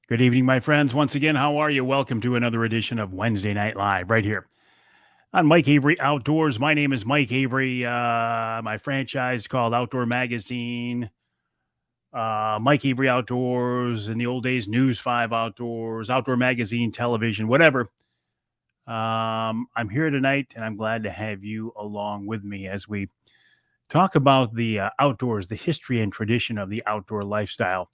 Good evening, my friends. Once again, how are you? Welcome to another edition of Wednesday Night Live right here on Mike Avery Outdoors. My name is Mike Avery. My franchise called Outdoor Magazine, Mike Avery Outdoors, in the old days, News 5 Outdoors, Outdoor Magazine, television, whatever. I'm here tonight, and I'm glad to have you along with me as we talk about the outdoors, the history and tradition of the outdoor lifestyle.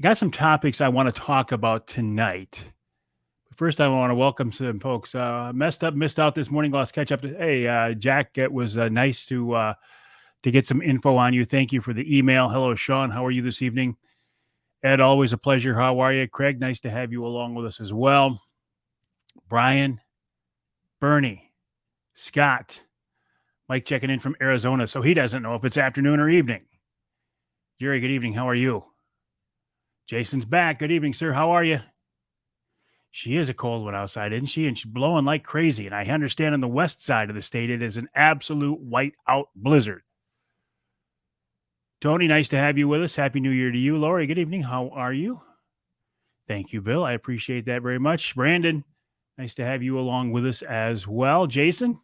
I got some topics I want to talk about tonight. First, I want to welcome some folks. Missed out this morning. Lost catch up. Hey, Jack, it was nice to get some info on you. Thank you for the email. Hello, Sean. How are you this evening? Ed, always a pleasure. How are you? Craig, nice to have you along with us as well. Brian, Bernie, Scott, Mike checking in from Arizona, so he doesn't know if it's afternoon or evening. Jerry, good evening. How are you? Jason's back. Good evening, sir. How are you? She is a cold one outside, isn't she? And she's blowing like crazy. And I understand on the west side of the state, it is an absolute white-out blizzard. Tony, nice to have you with us. Happy New Year to you. Lori, good evening. How are you? Thank you, Bill. I appreciate that very much. Brandon, nice to have you along with us as well. Jason,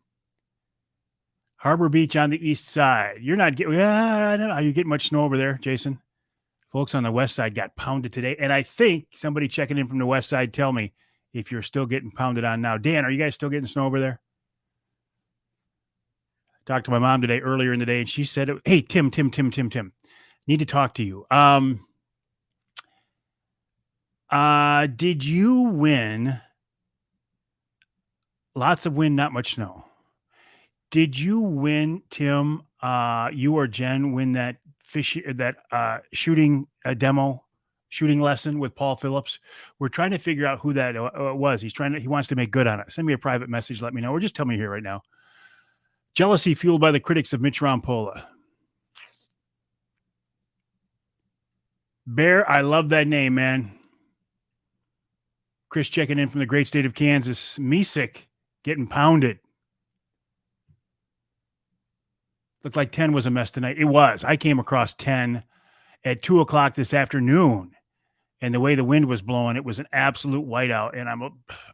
Harbor Beach on the east side. You're not getting, I don't know. Are you getting much snow over there, Jason? Folks on the west side got pounded today. And I think somebody checking in from the west side, tell me if you're still getting pounded on now. Dan, are you guys still getting snow over there? Talked to my mom today earlier in the day, and she said, hey, Tim, need to talk to you. Did you win? Lots of wind, not much snow. Did you win, Tim? You or Jen win that shooting lesson with Paul Phillips? We're trying to figure out who that was. He wants to make good on it. Send me a private message. Let me know, or just tell me here right now. Jealousy fueled by the critics of Mitch Rompola. Bear, I love that name, man. Chris checking in from the great state of Kansas. Mesick getting pounded. Looked like 10 was a mess tonight. It was. I came across 10 at 2 o'clock this afternoon. And the way the wind was blowing, it was an absolute whiteout. And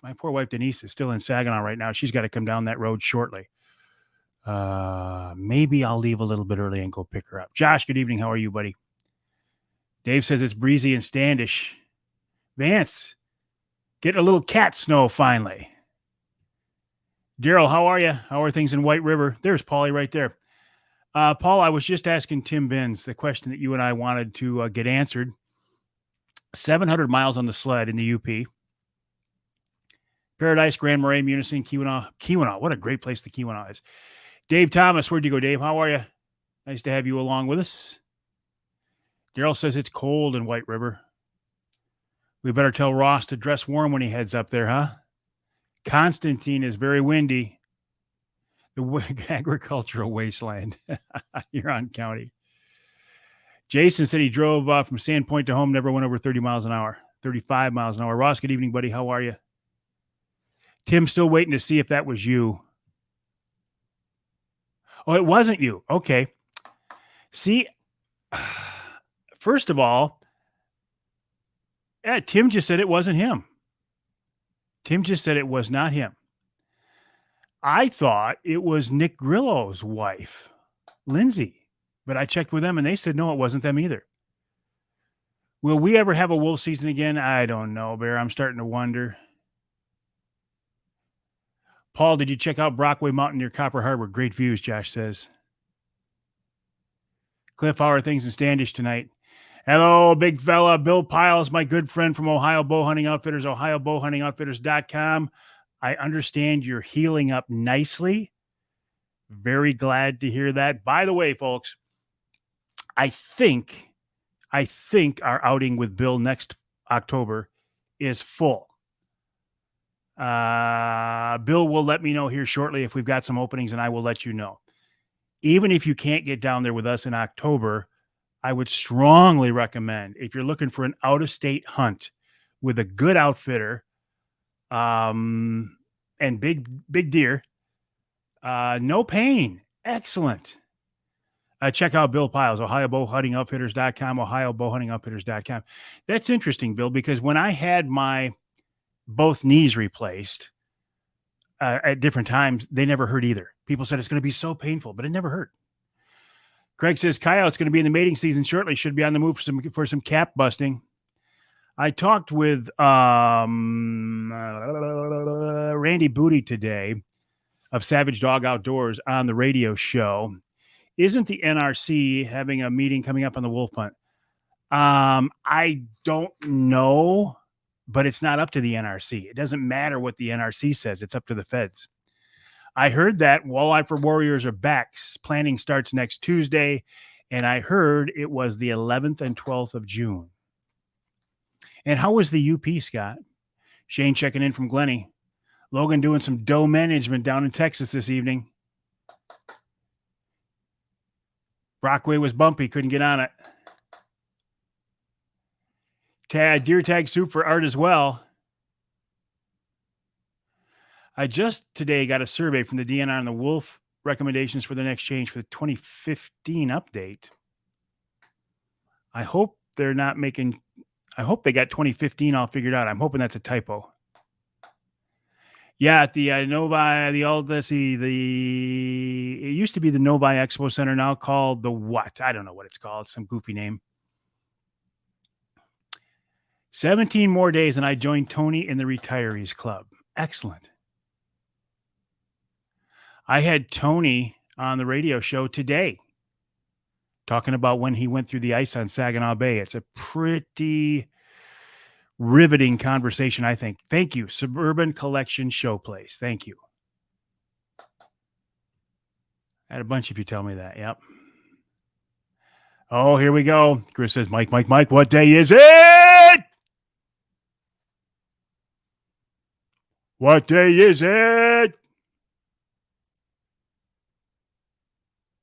my poor wife, Denise, is still in Saginaw right now. She's got to come down that road shortly. Maybe I'll leave a little bit early and go pick her up. Josh, good evening. How are you, buddy? Dave says it's breezy and Standish. Vance, getting a little cat snow finally. Daryl, how are you? How are things in White River? There's Paulie right there. Paul, I was just asking Tim Benz the question that you and I wanted to get answered. 700 miles on the sled in the UP. Paradise, Grand Marais, Munising, Keweenaw. What a great place the Keweenaw is. Dave Thomas, where'd you go, Dave? How are you? Nice to have you along with us. Daryl says it's cold in White River. We better tell Ross to dress warm when he heads up there, huh? Constantine is very windy. The agricultural wasteland, Huron County. Jason said he drove from Sandpoint to home, never went over 30 miles an hour, 35 miles an hour. Ross, good evening, buddy. How are you? Tim, still waiting to see if that was you. Oh, it wasn't you. Okay. See, first of all, Tim just said it wasn't him. Tim just said it was not him. I thought it was Nick Grillo's wife, Lindsay, but I checked with them and they said, no, it wasn't them either. Will we ever have a wolf season again? I don't know, Bear. I'm starting to wonder. Paul, did you check out Brockway Mountain near Copper Harbor? Great views, Josh says. Cliff, how are things in Standish tonight? Hello, big fella. Bill Piles, my good friend from Ohio Bow Hunting Outfitters, ohiobowhuntingoutfitters.com. I understand you're healing up nicely. Very glad to hear that. By the way, folks, I think our outing with Bill next October is full. Bill will let me know here shortly if we've got some openings, and I will let you know. Even if you can't get down there with us in October, I would strongly recommend, if you're looking for an out-of-state hunt with a good outfitter, and big deer, no pain, excellent. Check out Bill Piles, OhioBowhuntingOutfitters.com, OhioBowhuntingOutfitters.com. That's interesting, Bill, because when I had my both knees replaced at different times, they never hurt either. People said it's going to be so painful, but it never hurt. Craig says coyote's going to be in the mating season shortly. Should be on the move for some cap busting. I talked with Randy Booty today of Savage Dog Outdoors on the radio show. Isn't the NRC having a meeting coming up on the wolf hunt? I don't know, but it's not up to the NRC. It doesn't matter what the NRC says. It's up to the feds. I heard that Walleye for Warriors are back. Planning starts next Tuesday, and I heard it was the 11th and 12th of June. And how was the UP, Scott? Shane checking in from Glenny. Logan doing some doe management down in Texas this evening. Brockway was bumpy, couldn't get on it. Deer tag soup for Art as well. I just today got a survey from the DNR on the wolf recommendations for the next change for the 2015 update. I hope they got 2015 all figured out. I'm hoping that's a typo. Yeah, at the Novi, it used to be the Novi Expo Center, now called the what? I don't know what it's called. Some goofy name. 17 more days and I joined Tony in the Retirees Club. Excellent. I had Tony on the radio show today talking about when he went through the ice on Saginaw Bay. It's a pretty riveting conversation, I think. Thank you, Suburban Collection Showplace. Thank you. I had a bunch of you tell me that. Yep. Oh, here we go. Chris says, Mike, what day is it? What day is it?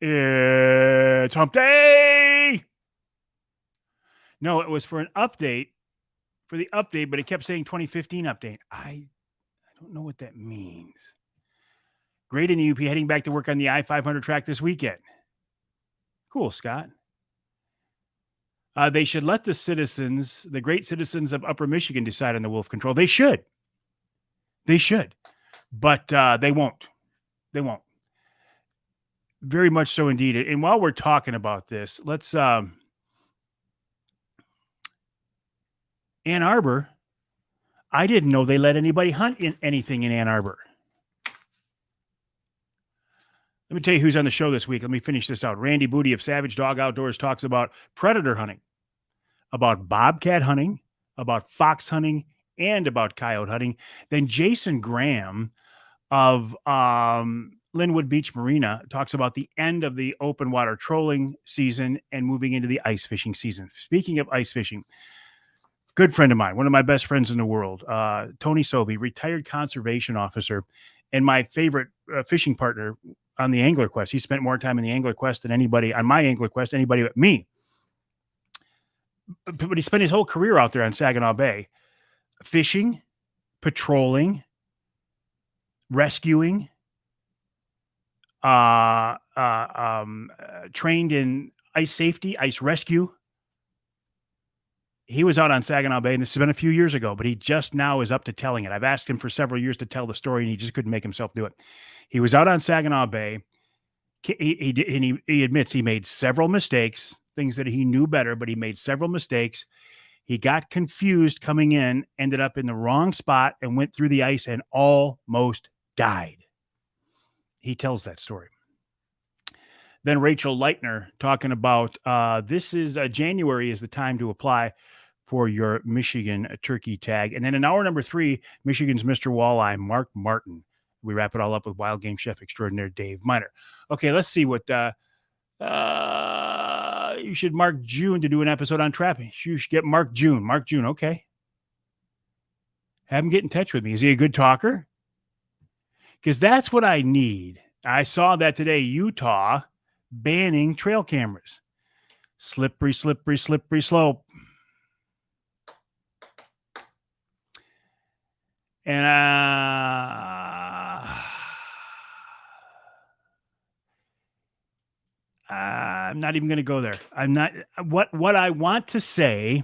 It's hump day. No, it was for an update, but it kept saying 2015 update. I don't know what that means. Great in the UP, heading back to work on the I-500 track this weekend. Cool, Scott. They should let the great citizens of Upper Michigan decide on the wolf control. They should. But they won't. Very much so indeed. And while we're talking about this, let's Ann Arbor. I didn't know they let anybody hunt in anything in Ann Arbor. Let me tell you who's on the show this week. Let me finish this out. Randy Booty of Savage Dog Outdoors talks about predator hunting, about bobcat hunting, about fox hunting, and about coyote hunting. Then Jason Graham of Linwood Beach Marina talks about the end of the open water trolling season and moving into the ice fishing season. Speaking of ice fishing, good friend of mine, one of my best friends in the world, Tony Sovey, retired conservation officer, and my favorite fishing partner on the Angler Quest. He spent more time in the Angler Quest than anybody on my Angler Quest, anybody but me. But he spent his whole career out there on Saginaw Bay, fishing, patrolling, rescuing, trained in ice safety, ice rescue. He was out on Saginaw Bay, and this has been a few years ago, but he just now is up to telling it. I've asked him for several years to tell the story, and he just couldn't make himself do it. He was out on Saginaw Bay. He admits he made several mistakes, things that he knew better, but he made several mistakes. He got confused coming in, ended up in the wrong spot, and went through the ice and almost died. He tells that story. Then Rachel Leitner talking about this is January is the time to apply for your Michigan turkey tag. And then in hour number 3, Michigan's Mr. Walleye, Mark Martin. We wrap it all up with wild game chef extraordinaire Dave Miner. Okay, let's see what you should mark June to do an episode on trapping. You should get Mark June. Okay. Have him get in touch with me. Is he a good talker? Because that's what I need. I saw that today, Utah banning trail cameras. Slippery slope. And I'm not even going to go there. I'm not. What I want to say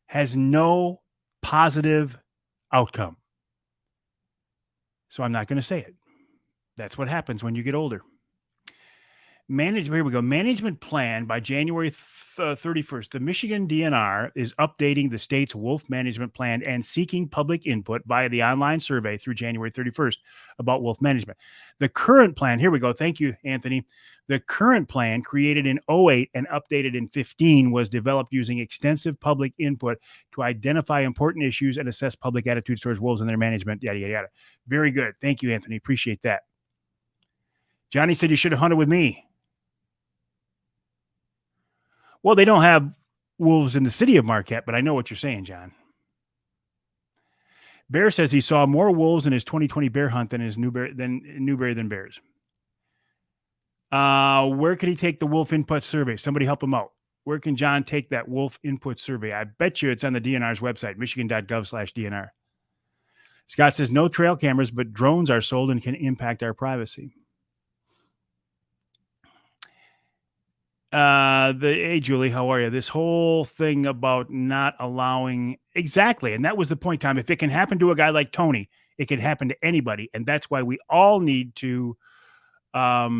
has no positive outcome. So I'm not going to say it. That's what happens when you get older. Here we go. Management plan by January 31st. The Michigan DNR is updating the state's wolf management plan and seeking public input via the online survey through January 31st about wolf management. The current plan, here we go. Thank you, Anthony. The current plan, created in 2008 and updated in 2015, was developed using extensive public input to identify important issues and assess public attitudes towards wolves and their management, yada, yada, yada. Very good. Thank you, Anthony. Appreciate that. Johnny said you should have hunted with me. Well, they don't have wolves in the city of Marquette, but I know what you're saying, John. Bear says he saw more wolves in his 2020 bear hunt than Newberry than bears. Where can he take the wolf input survey? Somebody help him out. Where can John take that wolf input survey? I bet you it's on the DNR's website, michigan.gov/DNR. Scott says no trail cameras, but drones are sold and can impact our privacy. Hey, Julie, how are you? This whole thing about not allowing, exactly. And that was the point, Tom. If it can happen to a guy like Tony, it can happen to anybody. And that's why we all need to not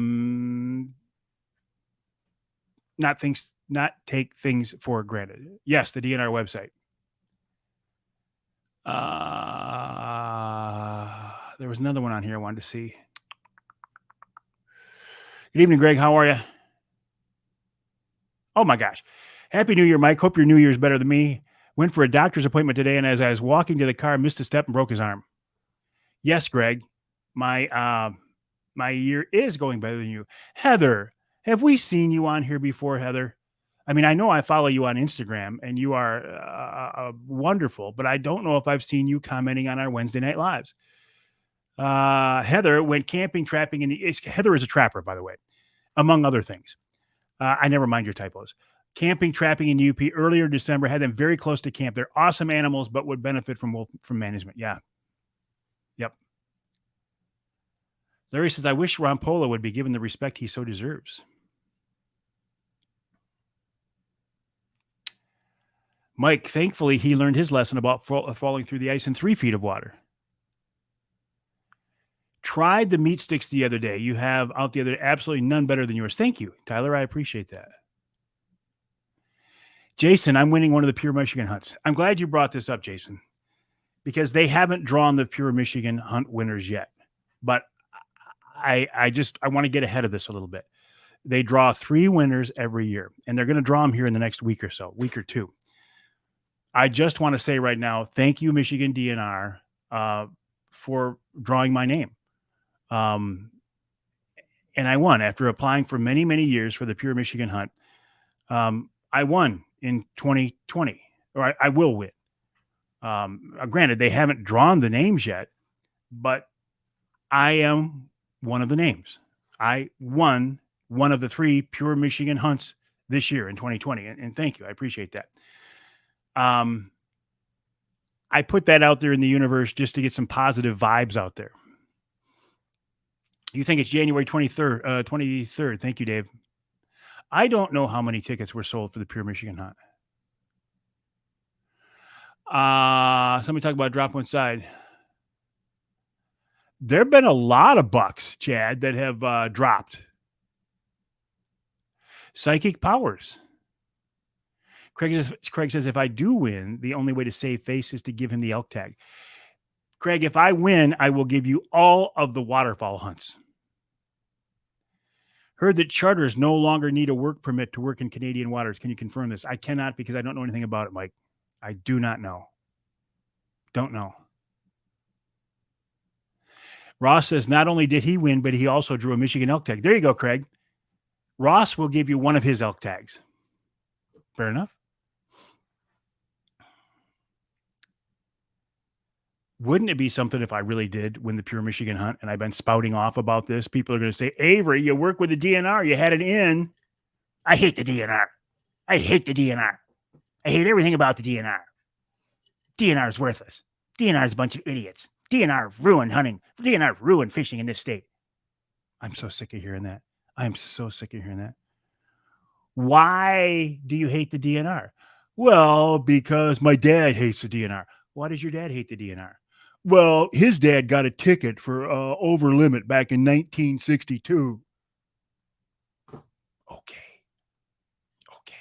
take things for granted. Yes, the DNR website. There was another one on here I wanted to see. Good evening, Greg. How are you? Oh my gosh. Happy New Year, Mike. Hope your New Year's better than me. Went for a doctor's appointment today, and as I was walking to the car, missed a step and broke his arm. Yes, Greg. My year is going better than you. Heather, have we seen you on here before, Heather? I mean, I know I follow you on Instagram, and you are wonderful, but I don't know if I've seen you commenting on our Wednesday night lives. Heather went camping, trapping Heather is a trapper, by the way, among other things. I never mind your typos. Camping, trapping in UP earlier December, had them very close to camp. They're awesome animals, but would benefit from management. Yeah. Yep. Larry says, I wish Ron Polo would be given the respect he so deserves. Mike, thankfully, he learned his lesson about falling through the ice in 3 feet of water. Tried the meat sticks the other day. You have out the other, absolutely none better than yours. Thank you, Tyler. I appreciate that. Jason, I'm winning one of the Pure Michigan hunts. I'm glad you brought this up, Jason, because they haven't drawn the Pure Michigan hunt winners yet. But I want to get ahead of this a little bit. They draw 3 winners every year, and they're going to draw them here in the next week or 2. I just want to say right now, thank you, Michigan DNR, for drawing my name. And I won after applying for many, many years for the Pure Michigan hunt. I won in 2020, or I will win. Granted, they haven't drawn the names yet, but I am one of the names. I won one of the 3 Pure Michigan hunts this year in 2020. And thank you. I appreciate that. I put that out there in the universe just to get some positive vibes out there. You think it's January 23rd. Thank you, Dave. I don't know how many tickets were sold for the Pure Michigan hunt. Somebody talk about drop one side. There have been a lot of bucks, Chad, that have dropped. Psychic powers. Craig says, if I do win, the only way to save face is to give him the elk tag. Craig, if I win, I will give you all of the waterfowl hunts. Heard that charters no longer need a work permit to work in Canadian waters. Can you confirm this? I cannot, because I don't know anything about it, Mike. I do not know. Don't know. Ross says not only did he win, but he also drew a Michigan elk tag. There you go, Craig. Ross will give you one of his elk tags. Fair enough. Wouldn't it be something if I really did win the Pure Michigan hunt and I've been spouting off about this? People are going to say, Avery, you work with the DNR. You had it in. I hate the DNR. I hate the DNR. I hate everything about the DNR. DNR is worthless. DNR is a bunch of idiots. DNR ruined hunting. DNR ruined fishing in this state. I'm so sick of hearing that. I'm so sick of hearing that. Why do you hate the DNR? Well, because my dad hates the DNR. Why does your dad hate the DNR? Well, his dad got a ticket for over limit back in 1962. Okay. Okay.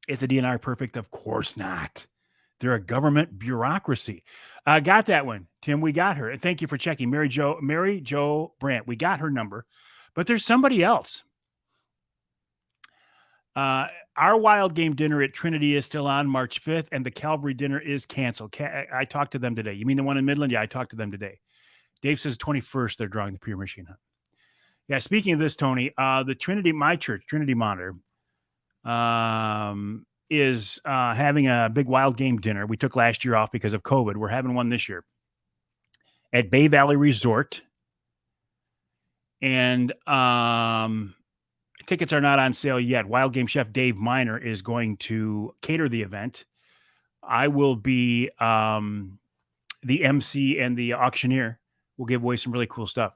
Is the DNR perfect? Of course not. They're a government bureaucracy. Got that one, Tim. We got her. And thank you for checking. Mary Jo Brandt. We got her number, but there's somebody else. Our wild game dinner at Trinity is still on March 5th, and the Calvary dinner is canceled. I talked to them today. You mean the one in Midland? Yeah, I talked to them today. Dave says 21st, they're drawing the Pure Machine Hunt. Yeah, speaking of this, Tony, the Trinity, my church, Trinity Monitor, is having a big wild game dinner. We took last year off because of COVID. We're having one this year at Bay Valley Resort. And tickets are not on sale yet. Wild game chef Dave Miner is going to cater the event. I will be the MC and the auctioneer. We'll give away some really cool stuff.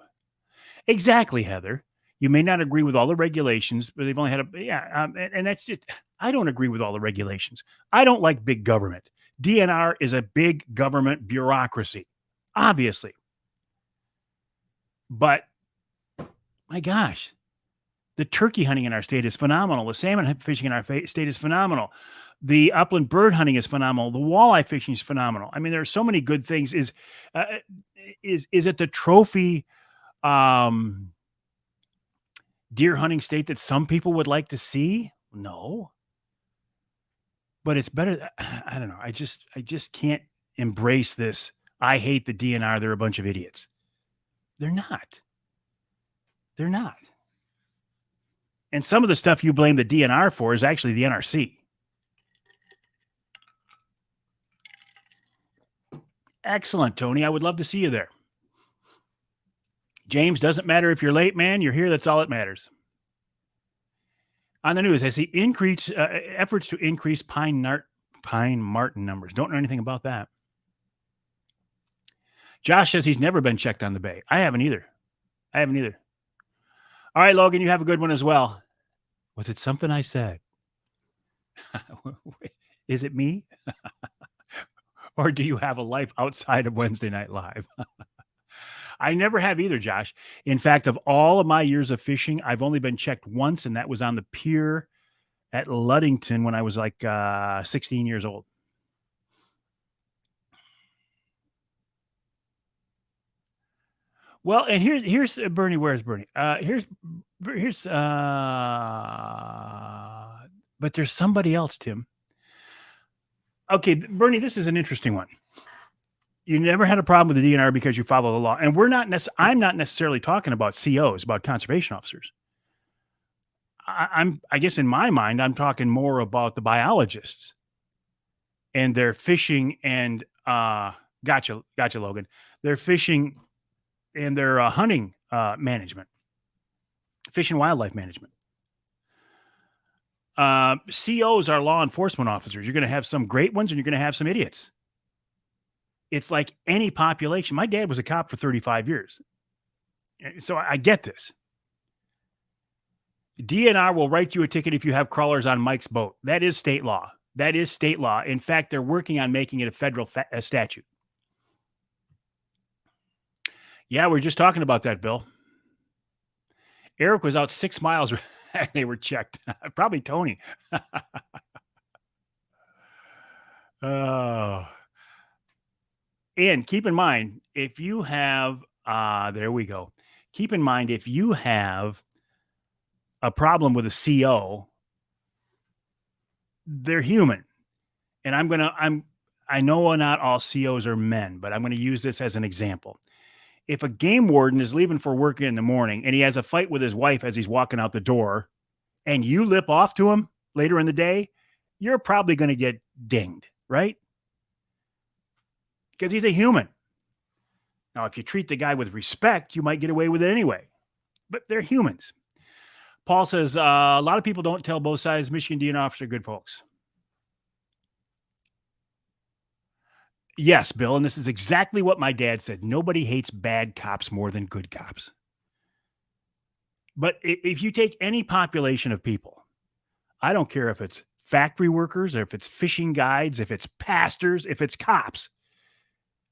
Exactly, Heather. You may not agree with all the regulations, but they've only had and that's just, I don't agree with all the regulations. I don't like big government. DNR is a big government bureaucracy, obviously. But my gosh, the turkey hunting in our state is phenomenal. The salmon fishing in our state is phenomenal. The upland bird hunting is phenomenal. The walleye fishing is phenomenal. I mean, there are so many good things. Is it the trophy deer hunting state that some people would like to see? No. But it's better. I don't know. I just can't embrace this. I hate the DNR. They're a bunch of idiots. They're not. They're not. And some of the stuff you blame the DNR for is actually the NRC. Excellent, Tony. I would love to see you there. James, doesn't matter if you're late, man. You're here. That's all that matters. On the news, I see efforts to increase pine marten numbers. Don't know anything about that. Josh says he's never been checked on the bay. I haven't either. All right, Logan, you have a good one as well. Was it something I said? Is it me? Or do you have a life outside of Wednesday Night Live? I never have either, Josh. In fact, of all of my years of fishing, I've only been checked once, and that was on the pier at Ludington when I was like 16 years old. Well, and here's Bernie. Where's Bernie? Here's but there's somebody else, Tim. Okay, Bernie, this is an interesting one. You never had a problem with the DNR because you follow the law. And I'm not necessarily talking about COs, about conservation officers. I guess in my mind, I'm talking more about the biologists and their fishing and gotcha, Logan. Their fishing and their hunting management, fish and wildlife management. COs are law enforcement officers. You're going to have some great ones and you're going to have some idiots. It's like any population. My dad was a cop for 35 years. So I get this. DNR will write you a ticket if you have crawlers on Mike's boat. That is state law. In fact, they're working on making it a federal statute. Yeah, we're just talking about that, Bill. Eric was out 6 miles and they were checked. Probably Tony. Oh. And keep in mind, if you have, there we go. Keep in mind, if you have a problem with a CO, they're human. And I know not all COs are men, but I'm going to use this as an example. If a game warden is leaving for work in the morning and he has a fight with his wife as he's walking out the door and you lip off to him later in the day, you're probably going to get dinged, right? Because he's a human. Now, if you treat the guy with respect, you might get away with it anyway. But they're humans. Paul says, a lot of people don't tell both sides. Michigan DNR officers are good folks. Yes, Bill, and this is exactly what my dad said. Nobody hates bad cops more than good cops. But if you take any population of people, I don't care if it's factory workers or if it's fishing guides, if it's pastors, if it's cops,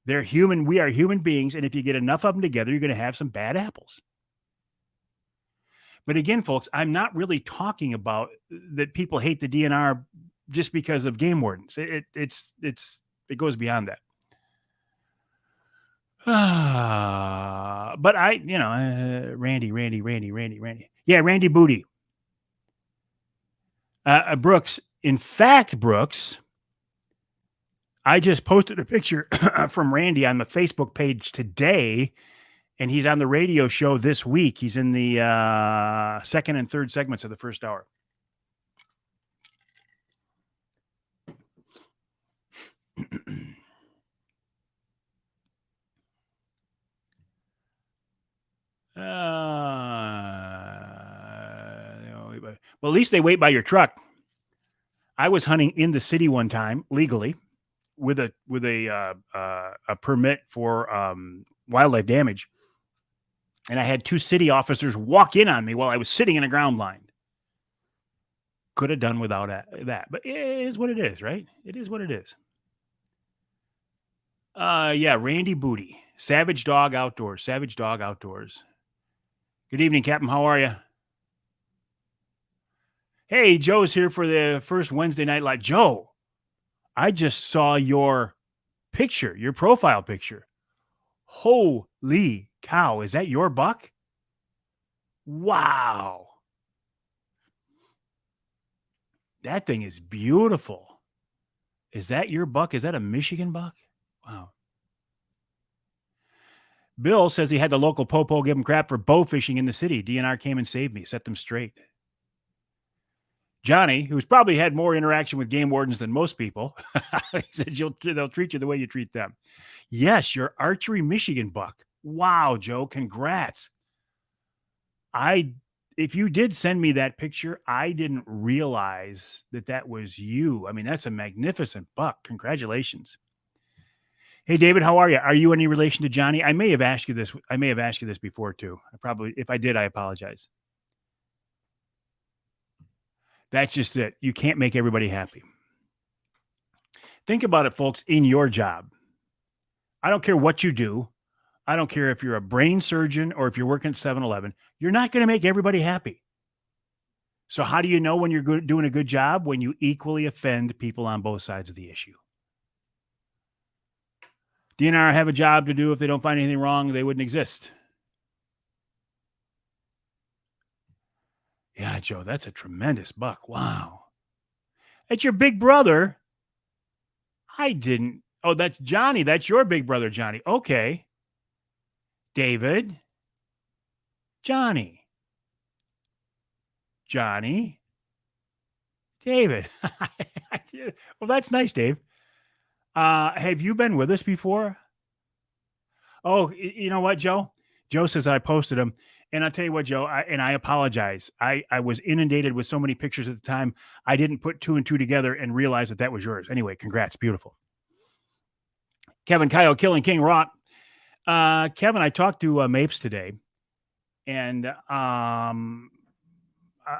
they're human. We are human beings. And if you get enough of them together, you're going to have some bad apples. But again, folks, I'm not really talking about that people hate the DNR just because of game wardens. It goes beyond that. But Randy. Yeah, Randy Booty. Brooks. In fact, Brooks, I just posted a picture from Randy on the Facebook page today, and he's on the radio show this week. He's in the second and third segments of the first hour. Well, at least they wait by your truck. I was hunting in the city one time legally with a permit for wildlife damage, and I had two city officers walk in on me while I was sitting in a ground line. Could have done without that, but it is what it is, right? It is what it is. Yeah, Randy Booty, Savage Dog Outdoors. Good evening, Captain. How are you? Hey, Joe's here for the first Wednesday night live. Joe, I just saw your picture, your profile picture. Holy cow. Is that your buck? Wow. That thing is beautiful. Is that your buck? Is that a Michigan buck? Wow. Bill says he had the local popo give him crap for bow fishing in the city. DNR came and saved me, set them straight. Johnny, who's probably had more interaction with game wardens than most people, he said they'll treat you the way you treat them. Yes, your archery Michigan buck. Wow, Joe, congrats. If you did send me that picture, I didn't realize that was you. I mean, that's a magnificent buck. Congratulations. Hey, David, how are you? Are you any relation to Johnny? I may have asked you this. Before too. If I did, I apologize. That's just it. You can't make everybody happy. Think about it, folks, in your job. I don't care what you do. I don't care if you're a brain surgeon or if you're working at 7-Eleven. You're not going to make everybody happy. So how do you know when you're doing a good job? When you equally offend people on both sides of the issue. DNR have a job to do. If they don't find anything wrong, they wouldn't exist. Yeah, Joe, that's a tremendous buck. Wow. That's your big brother. I didn't. Oh, that's Johnny. That's your big brother, Johnny. Okay. David. Johnny. David. Well, that's nice, Dave. Have you been with us before? Oh, you know what, Joe? Joe says I posted them. And I'll tell you what, Joe, I apologize. I was inundated with so many pictures at the time. I didn't put two and two together and realize that was yours. Anyway, congrats. Beautiful. Kevin Kyle, Killing King Rock. Kevin, I talked to Mapes today. And I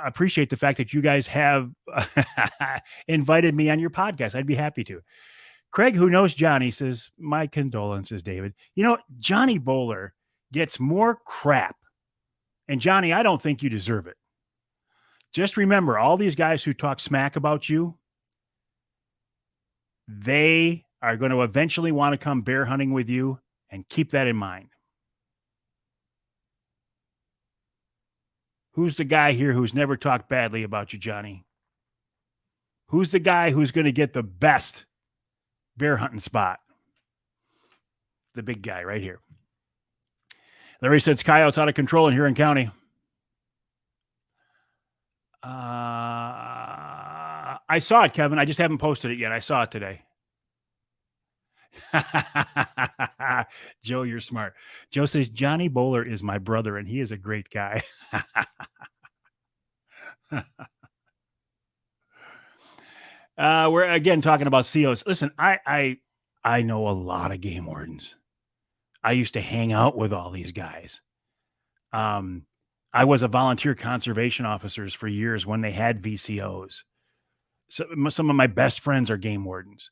appreciate the fact that you guys have invited me on your podcast. I'd be happy to. Craig, who knows Johnny, says, my condolences, David. You know, Johnny Bowler gets more crap. And Johnny, I don't think you deserve it. Just remember, all these guys who talk smack about you, they are going to eventually want to come bear hunting with you, and keep that in mind. Who's the guy here who's never talked badly about you, Johnny? Who's the guy who's going to get the best bear hunting spot? The big guy right here. Larry says, coyotes out of control in Huron County. I saw it, Kevin. I just haven't posted it yet. I saw it today. Joe, you're smart. Joe says, Johnny Bowler is my brother, and he is a great guy. We're again talking about COs. Listen, I I know a lot of game wardens. I used to hang out with all these guys. Um, I was a volunteer conservation officers for years when they had VCOs. So some of my best friends are game wardens.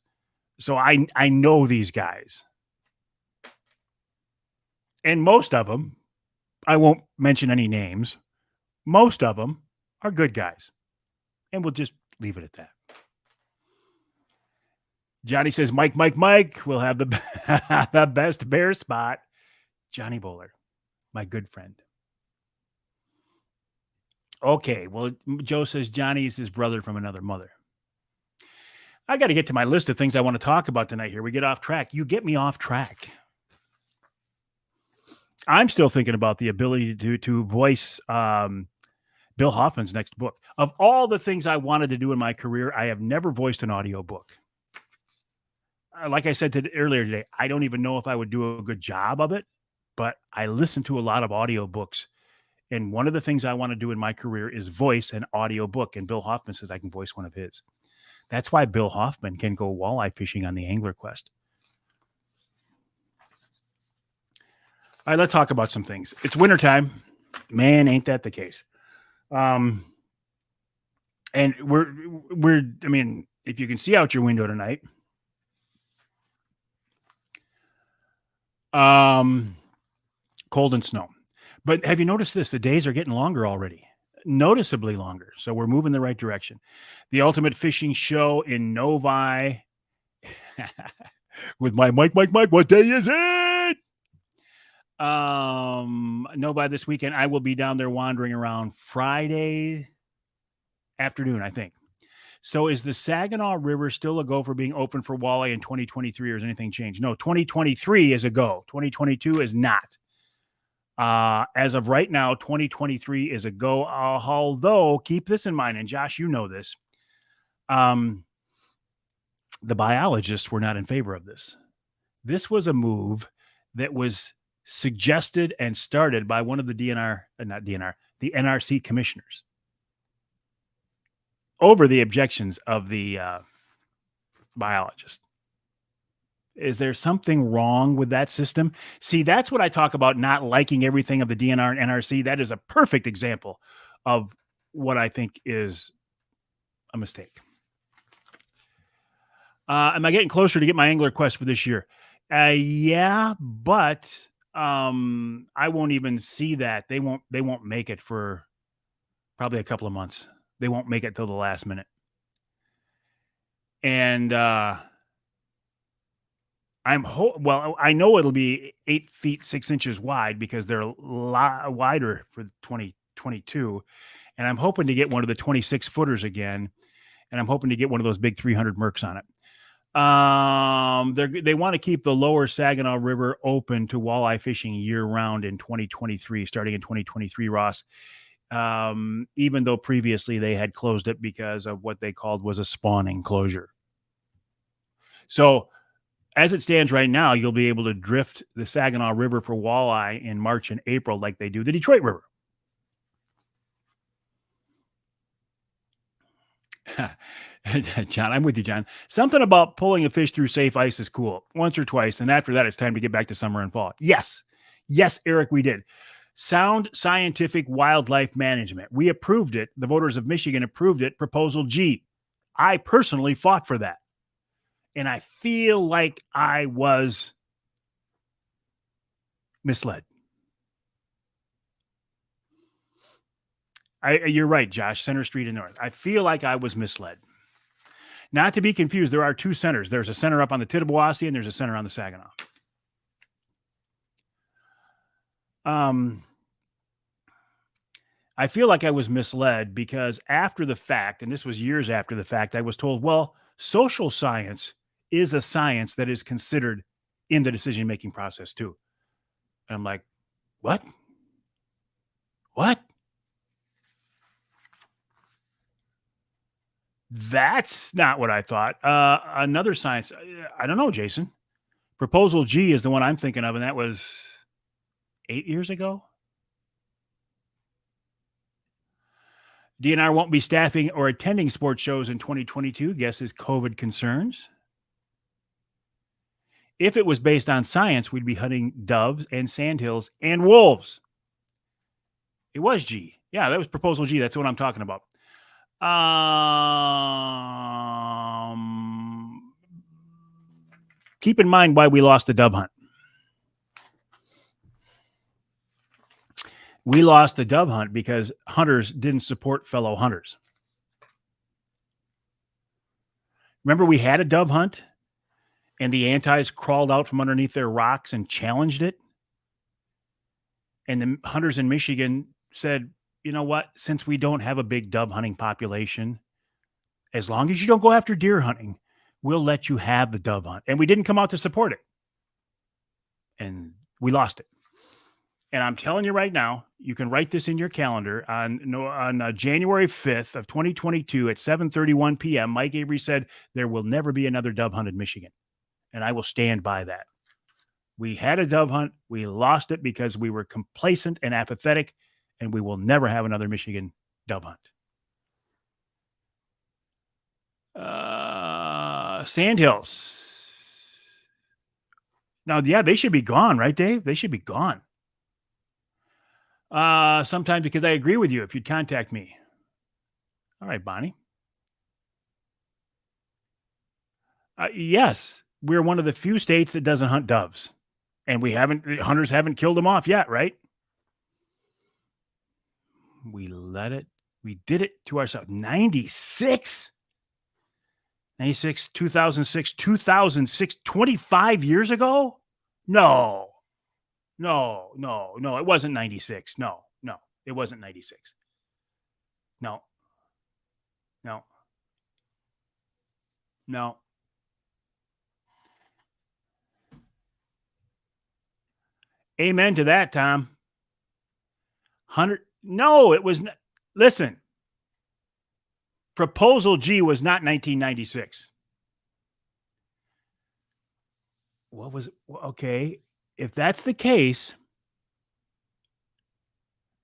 So I know these guys. And most of them, I won't mention any names. Most of them are good guys. And we'll just leave it at that. Johnny says, Mike, we'll have the, the best bear spot. Johnny Bowler, my good friend. Okay, well, Joe says Johnny is his brother from another mother. I got to get to my list of things I want to talk about tonight here. We get off track. You get me off track. I'm still thinking about the ability to voice Bill Hoffman's next book. Of all the things I wanted to do in my career, I have never voiced an audiobook. Like I said earlier today, I don't even know if I would do a good job of it, but I listen to a lot of audiobooks. And one of the things I want to do in my career is voice an audiobook. And Bill Hoffman says I can voice one of his. That's why Bill Hoffman can go walleye fishing on the Angler Quest. All right, let's talk about some things. It's wintertime. Man, ain't that the case. And I mean, if you can see out your window tonight, cold and snow. But have you noticed this? The days are getting longer already, noticeably longer. So we're moving the right direction. The Ultimate Fishing Show in Novi with my Mike. What day is it? Novi this weekend. I will be down there wandering around Friday afternoon, I think. So is the Saginaw River still a go for being open for walleye in 2023, or has anything changed? No, 2023 is a go. 2022 is not. As of right now, 2023 is a go. Although, keep this in mind, and Josh, you know this. The biologists were not in favor of this. This was a move that was suggested and started by one of the the NRC commissioners over the objections of the biologist. Is there something wrong with that system? See, that's what I talk about, not liking everything of the DNR and NRC. That is a perfect example of what I think is a mistake. Am I getting closer to get my Angler Quest for this year? Yeah, but I won't even see that. They won't make it for probably a couple of months. They won't make it till the last minute. And I know it'll be 8 feet 6 inches wide because they're a lot wider for 2022. And I'm hoping to get one of the 26 footers again. And I'm hoping to get one of those big 300 Mercs on it. They want to keep the lower Saginaw River open to walleye fishing year round in 2023, starting in 2023, Ross. Even though previously they had closed it because of what they called was a spawning closure. So as it stands right now, you'll be able to drift the Saginaw River for walleye in March and April like they do the Detroit River. John, I'm with you, John. Something about pulling a fish through safe ice is cool once or twice. And after that, it's time to get back to summer and fall. Yes, Eric, we did. Sound scientific wildlife management. We approved it. The voters of Michigan approved it. Proposal G. I personally fought for that. And I feel like I was misled. You're right, Josh. Center Street and North. I feel like I was misled. Not to be confused, there are two centers. There's a center up on the Tittabawassee and there's a center on the Saginaw. I feel like I was misled because after the fact, and this was years after the fact, I was told, well, social science is a science that is considered in the decision-making process too. And I'm like, what? That's not what I thought. Another science, I don't know, Jason. Proposal G is the one I'm thinking of, and that was 8 years ago. DNR won't be staffing or attending sports shows in 2022. Guess is COVID concerns. If it was based on science, we'd be hunting doves and sandhills and wolves. It was G. Yeah, that was proposal G. That's what I'm talking about. Keep in mind why we lost the dove hunt. We lost the dove hunt because hunters didn't support fellow hunters. Remember, we had a dove hunt and the antis crawled out from underneath their rocks and challenged it. And the hunters in Michigan said, you know what? Since we don't have a big dove hunting population, as long as you don't go after deer hunting, we'll let you have the dove hunt. And we didn't come out to support it. And we lost it. And I'm telling you right now, you can write this in your calendar on January 5th of 2022 at 7:31 p.m. Mike Avery said there will never be another dove hunt in Michigan. And I will stand by that. We had a dove hunt. We lost it because we were complacent and apathetic, and we will never have another Michigan dove hunt. Sandhills. Now, yeah, they should be gone, right, Dave? They should be gone. Sometimes because I agree with you if you'd contact me. All right, Bonnie. Yes, we're one of the few states that doesn't hunt doves. And hunters haven't killed them off yet, right? We did it to ourselves. 96, 2006, 25 years ago? No, it wasn't 96. No, it wasn't 96. No. Amen to that, Tom. 100. No, it was not. Listen, Proposal G was not 1996. What was it? Okay. If that's the case,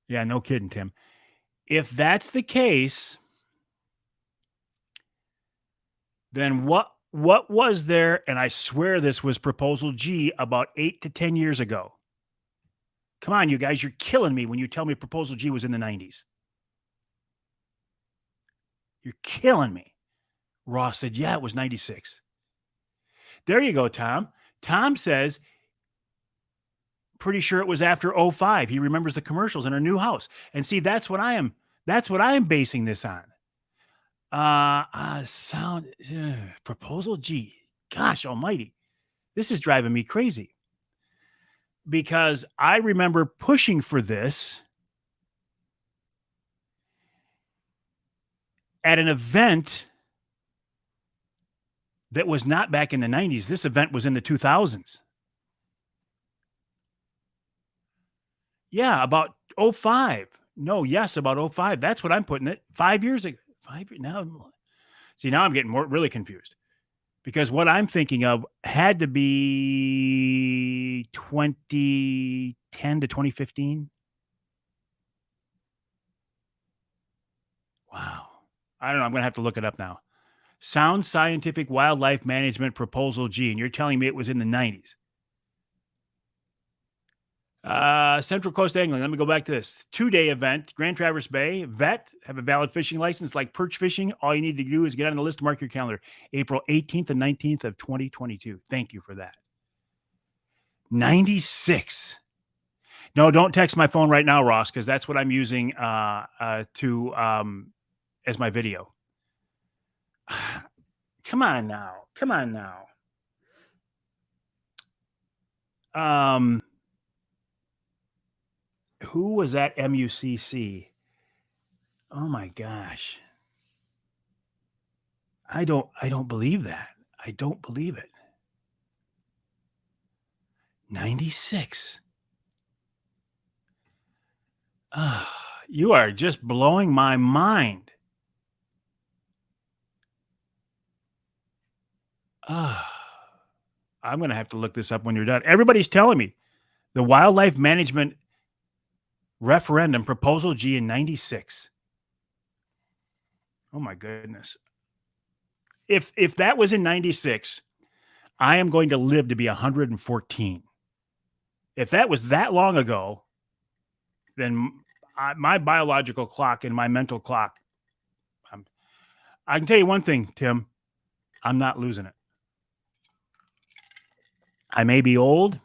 yeah, no kidding, Tim. If that's the case, then what was there? And I swear this was Proposal G about 8 to 10 years ago. Come on, you guys, you're killing me when you tell me Proposal G was in the 90s. You're killing me. Ross said, yeah, it was 96. There you go, Tom. Tom says, pretty sure it was after 05. He remembers the commercials in our new house. And see, that's what I am basing this on. Proposal G. Gosh almighty. This is driving me crazy. Because I remember pushing for this at an event that was not back in the 90s. This event was in the 2000s. Yeah, about 05. No, yes, about 05. That's what I'm putting it. 5 years ago. 5 years now. See, now I'm getting really confused. Because what I'm thinking of had to be 2010 to 2015. Wow. I don't know. I'm going to have to look it up now. Sound Scientific Wildlife Management Proposal G. And you're telling me it was in the 90s. Central Coast Angling. Let me go back to this 2-day event. Grand Traverse Bay. Vet. Have a valid fishing license like perch fishing. All you need to do is get on the list, mark your calendar. April 18th and 19th of 2022. Thank you for that. 96. No, don't text my phone right now, Ross, because that's what I'm using as my video. Come on now. Who was at MUCC? Oh my gosh. I don't believe that. I don't believe it. 96. You are just blowing my mind. I'm going to have to look this up when you're done. Everybody's telling me the wildlife management referendum Proposal G in 96. Oh my goodness. If that was in 96, I am going to live to be 114. If that was that long ago, then my biological clock and my mental clock, I can tell you one thing, Tim, I'm not losing it. I may be old,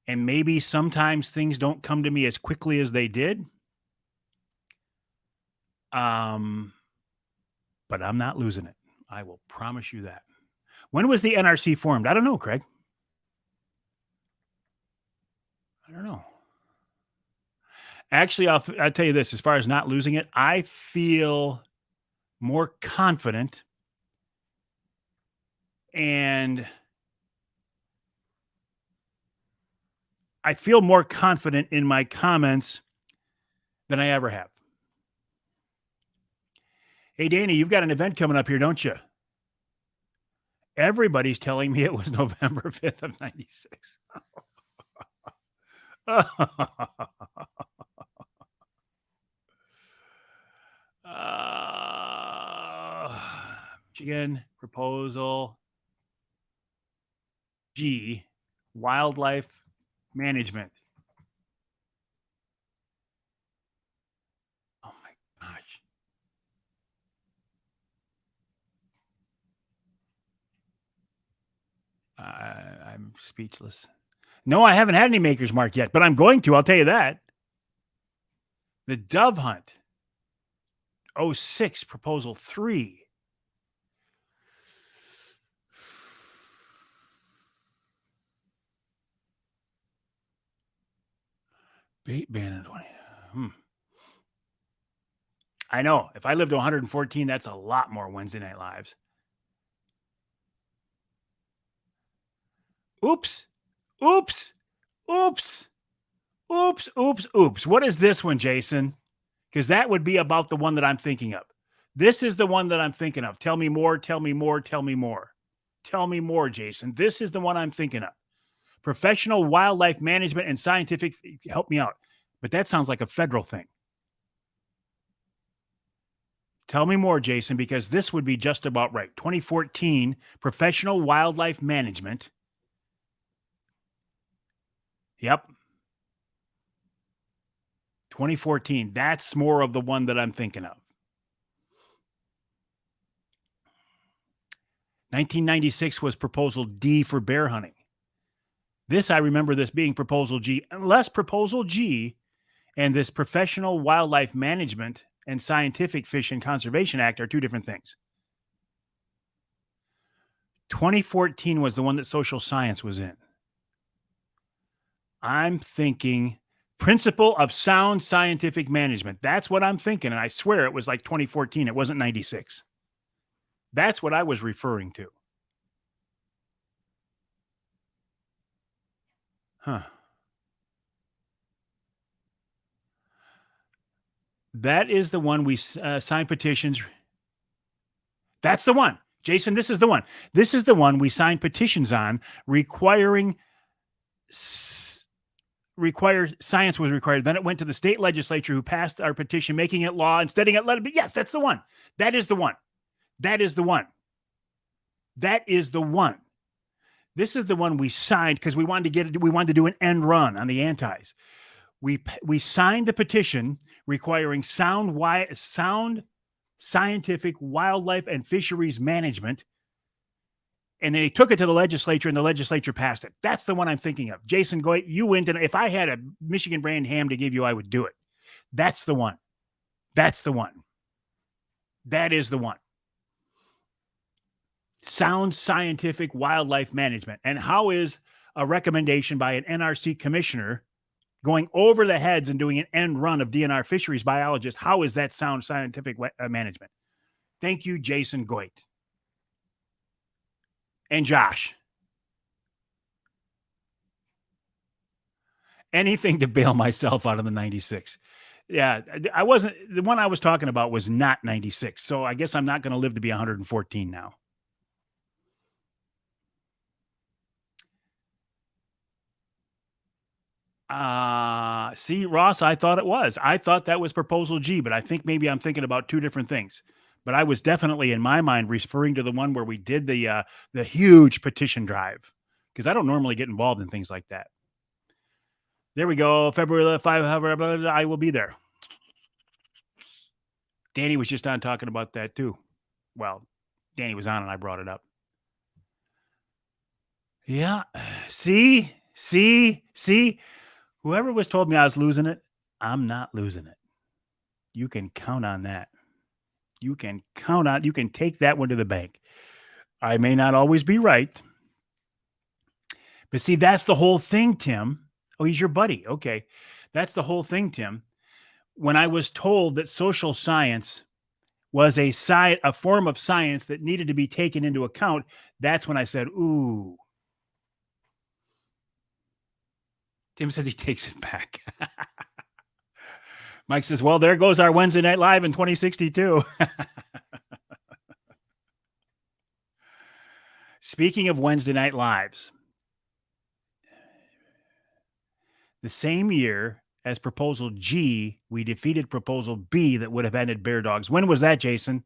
and maybe sometimes things don't come to me as quickly as they did. But I'm not losing it. I will promise you that. When was the NRC formed? I don't know, Craig. I don't know. Actually, I'll tell you this, as far as not losing it, I feel more confident and I feel more confident in my comments than I ever have. Hey, Danny, you've got an event coming up here, don't you? Everybody's telling me it was November 5th of 96. Michigan proposal G, wildlife management. Oh my gosh. I'm speechless. No, I haven't had any Maker's Mark yet, but I'm going to. I'll tell you that. The dove hunt. 06, proposal 3. Bait ban in 20. I know. If I live to 114, that's a lot more Wednesday Night Lives. Oops. Oops. Oops. Oops. Oops. Oops. What is this one, Jason? Because that would be about the one that I'm thinking of. This is the one that I'm thinking of. Tell me more. Tell me more. Tell me more. Tell me more, Jason. This is the one I'm thinking of. Professional wildlife management and scientific. Help me out. But that sounds like a federal thing. Tell me more, Jason, because this would be just about right. 2014, professional wildlife management. Yep. 2014. That's more of the one that I'm thinking of. 1996 was proposal D for bear hunting. This, I remember this being proposal G, unless proposal G and this professional wildlife management and scientific fish and conservation act are two different things. 2014 was the one that social science was in. I'm thinking principle of sound scientific management. That's what I'm thinking. And I swear it was like 2014. It wasn't 96. That's what I was referring to. Huh. That is the one we signed petitions. That's the one. Jason, this is the one. This is the one we signed petitions on requiring science was required. Then it went to the state legislature who passed our petition, making it law and setting it let it be. Yes, that's the one. That is the one. That is the one. That is the one. This is the one we signed because we wanted to do an end run on the antis. We signed the petition requiring sound scientific wildlife and fisheries management, and they took it to the legislature, and the legislature passed it. That's the one I'm thinking of. Jason, go. You went, and if I had a Michigan brand ham to give you, I would do it. That's the one. That's the one. That is the one. Sound scientific wildlife management. And how is a recommendation by an NRC commissioner going over the heads and doing an end run of DNR fisheries biologists? How is that sound scientific management? Thank you, Jason Goit. And Josh. Anything to bail myself out of the 96. Yeah, I wasn't, the one I was talking about was not 96. So I guess I'm not going to live to be 114 now. See, Ross, I thought it was. I thought that was proposal G, but I think maybe I'm thinking about two different things. but I was definitely in my mind referring to the one where we did the huge petition drive, because I don't normally get involved in things like that. There we go. February 5, I will be there. Danny was just on talking about that too. Well, Danny was on and I brought it up. Yeah. See? Whoever was told me I was losing it, I'm not losing it. You can count on that. You can take that one to the bank. I may not always be right. But see, that's the whole thing, Tim. Oh, he's your buddy. Okay. That's the whole thing, Tim. When I was told that social science was a form of science that needed to be taken into account, that's when I said, ooh. Tim says he takes it back. Mike says, well, there goes our Wednesday Night Live in 2062. Speaking of Wednesday Night Lives, the same year as Proposal G, we defeated Proposal B that would have ended bear dogs. When was that, Jason?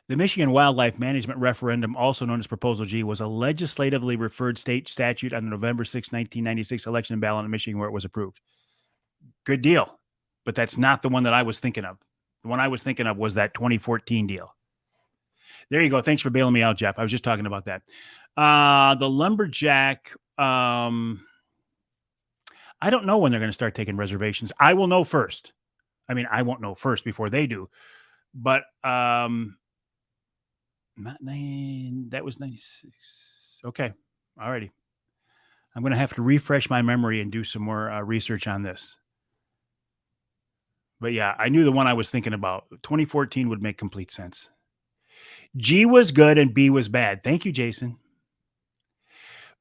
The Michigan Wildlife Management Referendum, also known as Proposal G, was a legislatively referred state statute on the November 6, 1996 election ballot in Michigan where it was approved. Good deal. But that's not the one that I was thinking of. The one I was thinking of was that 2014 deal. There you go. Thanks for bailing me out, Jeff. I was just talking about that. The lumberjack, I don't know when they're going to start taking reservations. I will know first. I mean, I won't know first before they do. But that was 96. Okay. All righty. I'm going to have to refresh my memory and do some more research on this. But yeah, I knew the one I was thinking about. 2014 would make complete sense. G was good and B was bad. Thank you, Jason.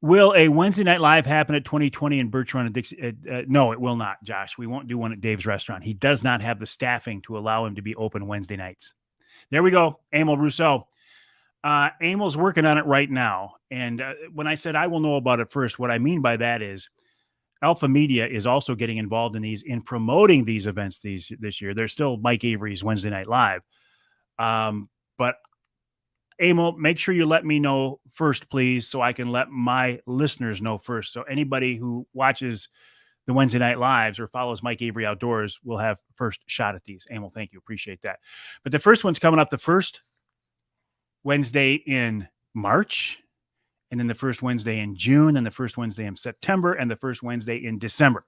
Will a Wednesday Night Live happen at 2020 in Birch Run and Dixie? No, it will not, Josh. We won't do one at Dave's restaurant. He does not have the staffing to allow him to be open Wednesday nights. There we go. Emil Rousseau. Emil's working on it right now. And when I said I will know about it first, what I mean by that is Alpha Media is also getting involved in promoting these events this year. There's still Mike Avery's Wednesday Night Live. But Emil, make sure you let me know first, please, so I can let my listeners know first. So anybody who watches the Wednesday Night Lives or follows Mike Avery Outdoors will have first shot at these. Emil, thank you. Appreciate that. But the first one's coming up the first Wednesday in March, and then the first Wednesday in June, and the first Wednesday in September, and the first Wednesday in December.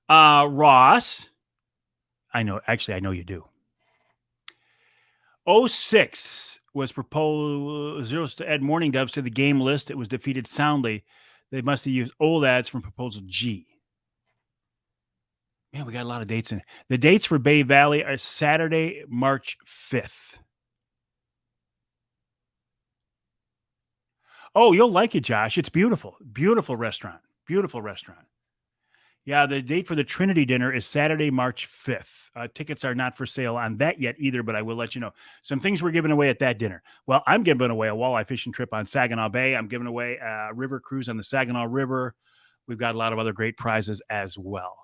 Ross, I know you do. 06 was proposed to add mourning doves to the game list. It was defeated soundly. They must have used old ads from Proposal G. Man, we got a lot of dates in it. The dates for Bay Valley are Saturday, March 5th. Oh, you'll like it, Josh. It's beautiful. Beautiful restaurant. Beautiful restaurant. Yeah, the date for the Trinity dinner is Saturday, March 5th. Tickets are not for sale on that yet either, but I will let you know. Some things we're giving away at that dinner. Well, I'm giving away a walleye fishing trip on Saginaw Bay. I'm giving away a river cruise on the Saginaw River. We've got a lot of other great prizes as well.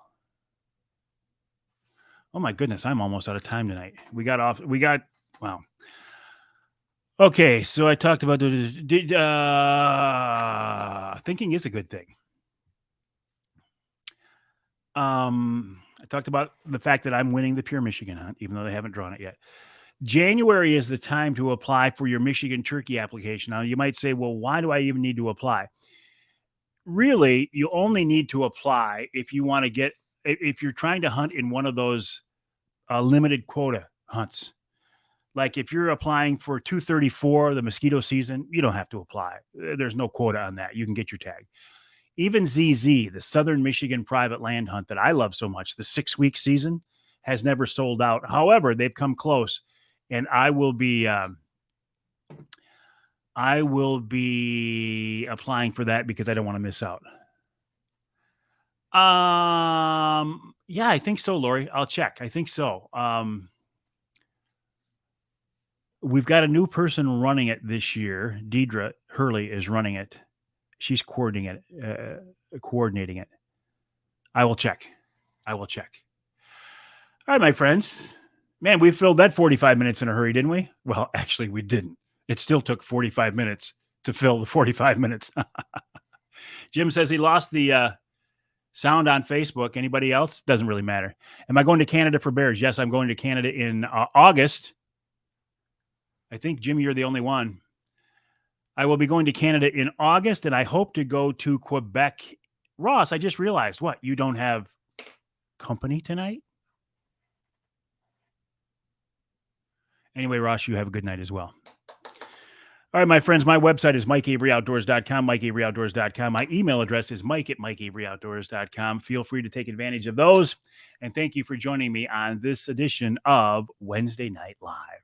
Oh, my goodness. I'm almost out of time tonight. Wow. Okay, so I talked about thinking is a good thing. I talked about the fact that I'm winning the Pure Michigan Hunt, even though they haven't drawn it yet. January is the time to apply for your Michigan turkey application. Now, you might say, well, why do I even need to apply? Really, you only need to apply if you're trying to hunt in one of those limited quota hunts. Like if you're applying for 234, the mosquito season, you don't have to apply. There's no quota on that. You can get your tag. Even ZZ, the Southern Michigan private land hunt that I love so much, the 6-week season has never sold out. However, they've come close, and I will be applying for that because I don't want to miss out. Yeah, I think so, Lori. I'll check. I think so. We've got a new person running it this year. Deidre Hurley is running it. She's coordinating it. I will check. All right, my friends. Man, we filled that 45 minutes in a hurry, didn't we? Well, actually, we didn't. It still took 45 minutes to fill the 45 minutes. Jim says he lost the sound on Facebook. Anybody else? Doesn't really matter. Am I going to Canada for bears? Yes, I'm going to Canada in August. I think, Jim, you're the only one. I will be going to Canada in August, and I hope to go to Quebec. Ross, I just realized, what? You don't have company tonight? Anyway, Ross, you have a good night as well. All right, my friends, my website is MikeAveryOutdoors.com, MikeAveryOutdoors.com. My email address is Mike@MikeAveryOutdoors.com. Feel free to take advantage of those. And thank you for joining me on this edition of Wednesday Night Live.